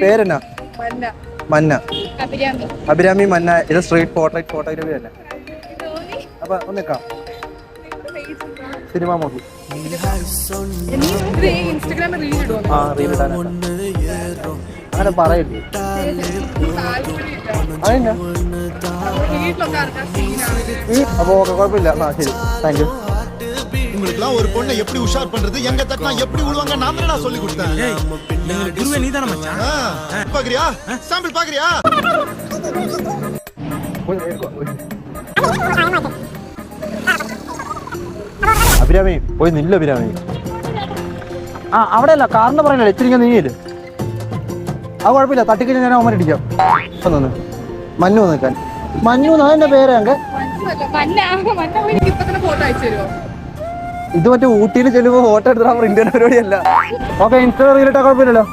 പേരെന്നാ? മന്ന. അഭിരാമി മന്ന. ഇത് സ്ട്രീറ്റ് പോർട്രേറ്റ് ഫോട്ടോഗ്രാഫി അല്ല. അപ്പൊ ഒന്നിക്കാം സിനിമ നോക്കി അങ്ങനെ പറയില്ലേ? അതെന്നാ? അപ്പൊ ഓക്കെ, കുഴപ്പമില്ല. ശരി, താങ്ക് യു. உங்களுக்குலாம் ஒரு பொண்ணை எப்படி உஷார் பண்றது, எங்க தட்டினா எப்படி விழுவாங்க நான் தான் சொல்லி கொடுத்தேன். குருவே நீதான மச்சான். பாக்குறியா? சாம்பிள் பாக்குறியா? അഭിരാമി പോയി നില്ല. അഭിരാമി അവിടെ അല്ല, കാറിന്റെ പറയണല്ലേ, ഇത്തിരി നീങ്ങിയില്ല. അത് കുഴപ്പമില്ല, തട്ടിക്കഴിഞ്ഞാൽ ഞാൻ അവന്മാർ ഇടിക്കാം. ഒന്ന് മഞ്ഞു നിൽക്കാൻ. മഞ്ഞു എന്നെ പേരാങ്ക. ഇത് മറ്റേ ഊട്ടിയിൽ ചെല്ലുമ്പോ ഫോട്ടോ എടുത്താൽ ഇന്ത്യൻ പരിപാടിയല്ല. ഓക്കെ, ഇൻസ്റ്റാ റീലിട്ടാ കുഴപ്പമില്ലല്ലോ.